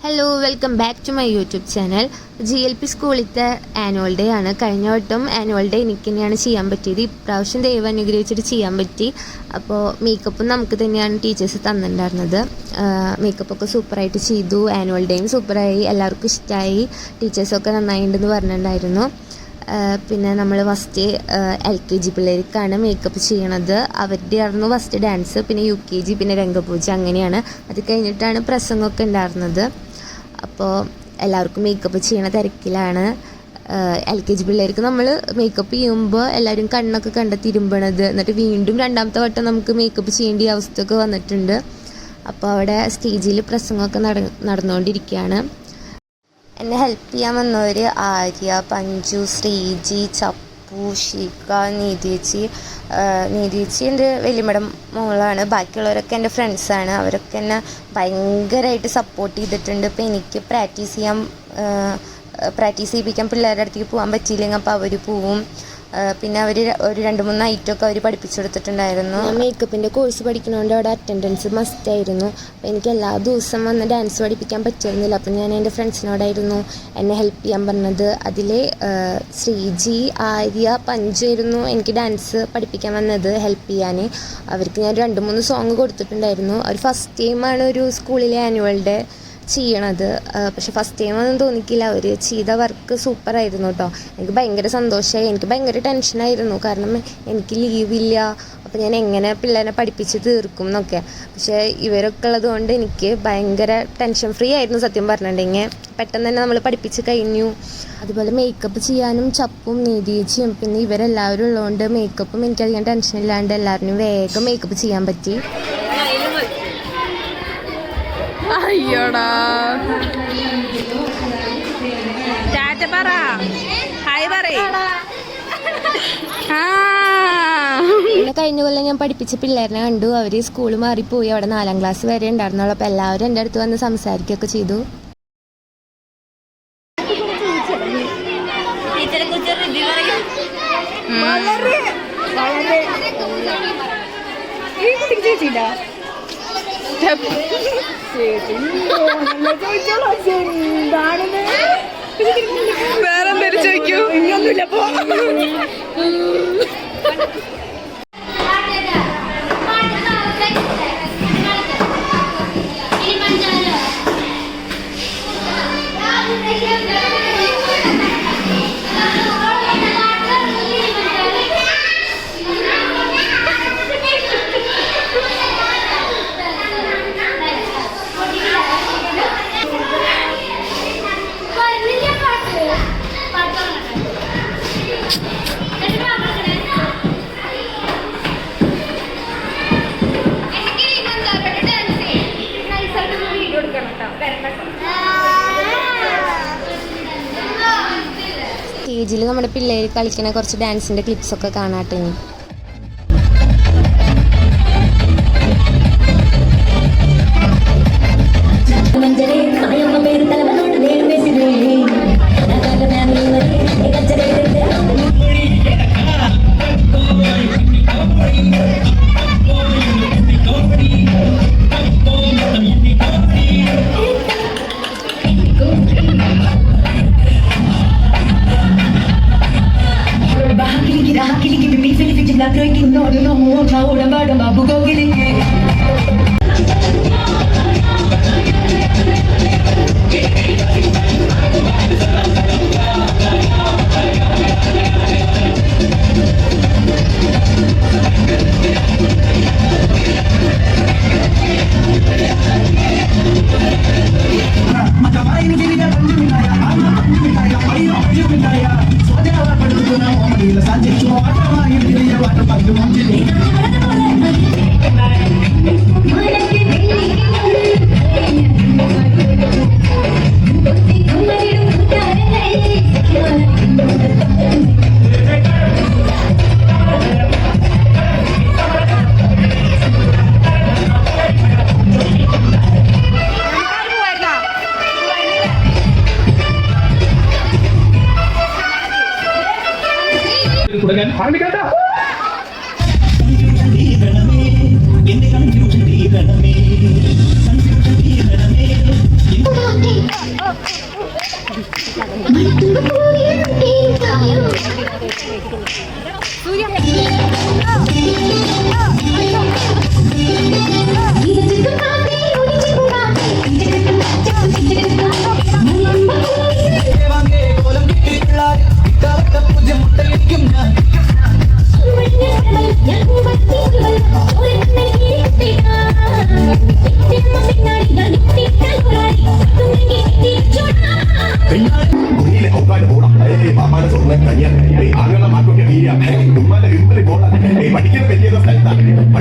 Hello welcome back to my YouTube channel. GLP സ്കൂളിലത്തെ annual day ആണ്. കഴിഞ്ഞ വട്ടം ആനുവൽ ഡേ എനിക്ക് തന്നെയാണ് ചെയ്യാൻ പറ്റിയത്. ഇപ്രാവശ്യം ദൈവം അനുഗ്രഹിച്ചിട്ട് ചെയ്യാൻ പറ്റി. അപ്പോൾ മേക്കപ്പും നമുക്ക് തന്നെയാണ് ടീച്ചേഴ്സ് തന്നിട്ടുണ്ടായിരുന്നത്. മേക്കപ്പൊക്കെ സൂപ്പറായിട്ട് ചെയ്തു. ആനുവൽ ഡേയും സൂപ്പറായി, എല്ലാവർക്കും ഇഷ്ടമായി, ടീച്ചേഴ്സൊക്കെ നന്നായിട്ടുണ്ടെന്ന് പറഞ്ഞിട്ടുണ്ടായിരുന്നു. പിന്നെ നമ്മൾ ഫസ്റ്റ് LKG പിള്ളേർക്കാണ് മേക്കപ്പ് ചെയ്യണത്. അവരുടെ ആയിരുന്നു ഫസ്റ്റ് ഡാൻസ്, പിന്നെ UKG, പിന്നെ രംഗപൂജ, അങ്ങനെയാണ്. അത് കഴിഞ്ഞിട്ടാണ് പ്രസംഗമൊക്കെ ഉണ്ടായിരുന്നത്. അപ്പോൾ എല്ലാവർക്കും മേക്കപ്പ് ചെയ്യണ തിരക്കിലാണ്. LKG പിള്ളേർക്ക് നമ്മൾ മേക്കപ്പ് ചെയ്യുമ്പോൾ എല്ലാവരും കണ്ണൊക്കെ കണ്ടെത്തിരുമ്പണത്, എന്നിട്ട് വീണ്ടും രണ്ടാമത്തെ വട്ടം നമുക്ക് മേക്കപ്പ് ചെയ്യേണ്ട അവസ്ഥയൊക്കെ വന്നിട്ടുണ്ട്. അപ്പോൾ അവിടെ സ്റ്റേജിൽ പ്രസംഗമൊക്കെ നടന്നുകൊണ്ടിരിക്കുകയാണ്. എന്നെ ഹെൽപ്പ് ചെയ്യാൻ വന്നവർ ആര്യ, പഞ്ചു, ശ്രീജി, ചപ്പു, ഷീക, നീതിയേച്ചി എൻ്റെ വലിയമ്മയുടെ മോളാണ്. ബാക്കിയുള്ളവരൊക്കെ എൻ്റെ ഫ്രണ്ട്സാണ്. അവരൊക്കെ എന്നെ ഭയങ്കരമായിട്ട് സപ്പോർട്ട് ചെയ്തിട്ടുണ്ട്. ഇപ്പോൾ എനിക്ക് പ്രാക്ടീസ് ചെയ്യിപ്പിക്കാൻ പിള്ളേരുടെ അടുത്തേക്ക് പോകാൻ പറ്റിയില്ലെങ്കിൽ അപ്പോൾ അവർ പോവും. പിന്നെ അവർ ഒരു 2-3 ഐറ്റമൊക്കെ അവർ പഠിപ്പിച്ചു കൊടുത്തിട്ടുണ്ടായിരുന്നു. ഞാൻ മേക്കപ്പിൻ്റെ കോഴ്സ് പഠിക്കുന്നതുകൊണ്ട് അവിടെ അറ്റൻഡൻസ് മസ്റ്റായിരുന്നു. അപ്പോൾ എനിക്ക് എല്ലാ ദിവസവും വന്ന് ഡാൻസ് പഠിപ്പിക്കാൻ പറ്റിയിരുന്നില്ല. അപ്പം ഞാൻ എൻ്റെ ഫ്രണ്ട്സിനോടായിരുന്നു എന്നെ ഹെൽപ്പ് ചെയ്യാൻ പറഞ്ഞത്. അതിൽ ശ്രീജി, ആര്യ, പഞ്ചു ആയിരുന്നു എനിക്ക് ഡാൻസ് പഠിപ്പിക്കാൻ വന്നത്, ഹെൽപ്പ് ചെയ്യാൻ. അവർക്ക് ഞാൻ 2-3 സോങ് കൊടുത്തിട്ടുണ്ടായിരുന്നു. അവർ ഫസ്റ്റ് ടൈമാണ് ഒരു സ്കൂളിലെ ആനുവൽ ഡേ ചെയ്യണത്. പക്ഷെ ഫസ്റ്റ് ടൈം ഒന്നും തോന്നിക്കില്ല. അവർ ചെയ്ത വർക്ക് സൂപ്പറായിരുന്നു കേട്ടോ. എനിക്ക് ഭയങ്കര സന്തോഷമായി. എനിക്ക് ഭയങ്കര ടെൻഷനായിരുന്നു, കാരണം എനിക്ക് ലീവില്ല. അപ്പോൾ ഞാൻ എങ്ങനെ പിള്ളേരെ പഠിപ്പിച്ച് തീർക്കും എന്നൊക്കെ. പക്ഷേ ഇവരൊക്കെ ഉള്ളത് കൊണ്ട് എനിക്ക് ഭയങ്കര ടെൻഷൻ ഫ്രീ ആയിരുന്നു സത്യം പറഞ്ഞിട്ടുണ്ടെങ്കിൽ. പെട്ടെന്ന് തന്നെ നമ്മൾ പഠിപ്പിച്ച് കഴിഞ്ഞു. അതുപോലെ മേക്കപ്പ് ചെയ്യാനും ചപ്പും നീതിയേച്ചിയും പിന്നെ ഇവരെല്ലാവരും ഉള്ളതുകൊണ്ട് മേക്കപ്പും എനിക്കധികം ടെൻഷൻ ഇല്ലാണ്ട് എല്ലാവരും വേഗം മേക്കപ്പ് ചെയ്യാൻ പറ്റി. അയ്യോടാ ടാറ്റ പറ, ഹായ് പറയ്. പിന്നെ കഴിഞ്ഞ കൊല്ലം ഞാൻ പഠിപ്പിച്ച പിള്ളേരെ കണ്ടു. അവർ സ്കൂൾ മാറിപ്പോയി. അവിടെ 4ാം ക്ലാസ് വരെ ഉണ്ടായിരുന്നുള്ളൂ. അപ്പോൾ എല്ലാവരും എൻ്റെ അടുത്ത് വന്ന് സംസാരിക്കുകയൊക്കെ ചെയ്തു. വേറെന്തേലും ചോദിക്കൂ. സ്റ്റേജിൽ നമ്മുടെ പിള്ളേർ കളിക്കുന്ന കുറച്ച് ഡാൻസിൻ്റെ ക്ലിപ്സൊക്കെ കാണാട്ടെ.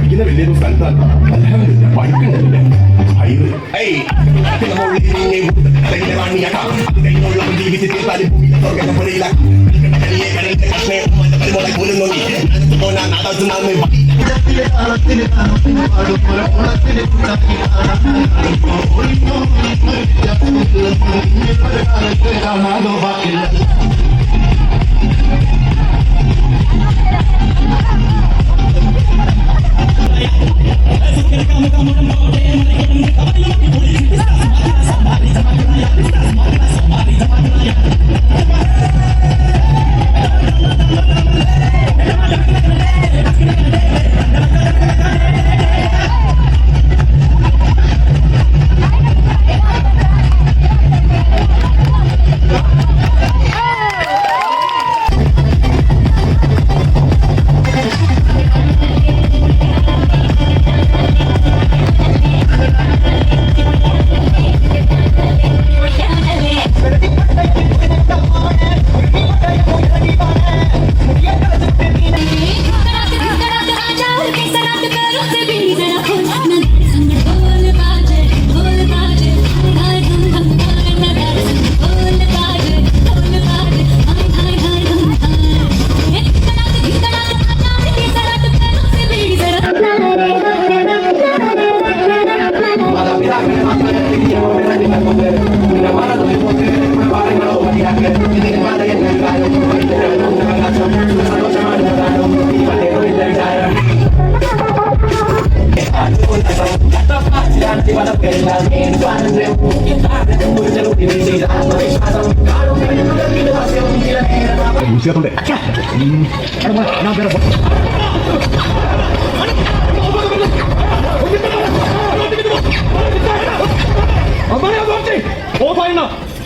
പഠിക്കുന്ന വലിയൊരു സ്ഥലത്താണ്. അൽഹംദുലില്ലാ പഠിക്കണ്ടല്ലേ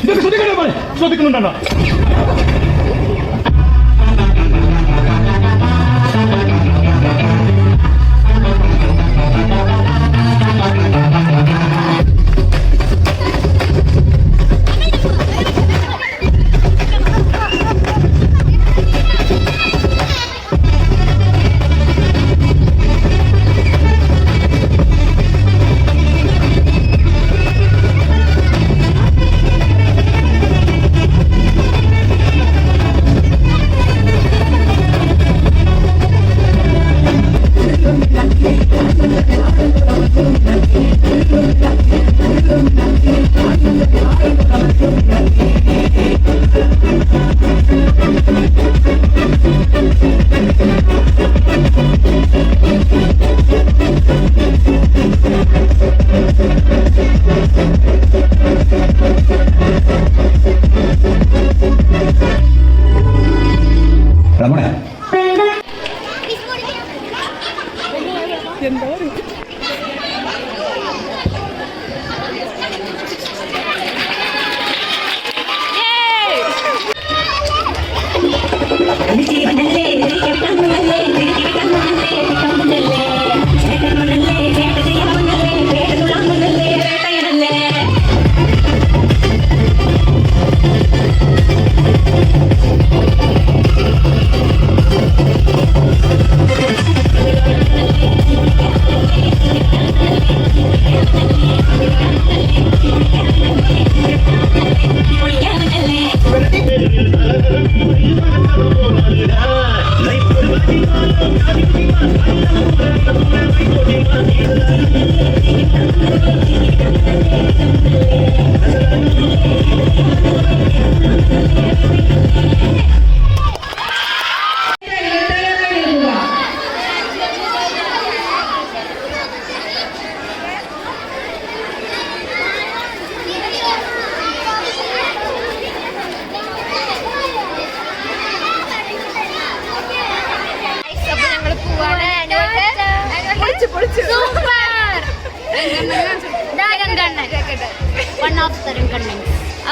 ഇതൊക്കെ ശ്രദ്ധിക്കുന്നുണ്ടോ?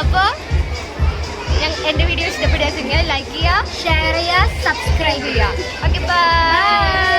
അപ്പോൾ എൻ്റെ വീഡിയോ ഇഷ്ടപ്പെടുക ലൈക്ക് ചെയ്യുക, ഷെയർ ചെയ്യുക, സബ്സ്ക്രൈബ് ചെയ്യുക. Okay bye.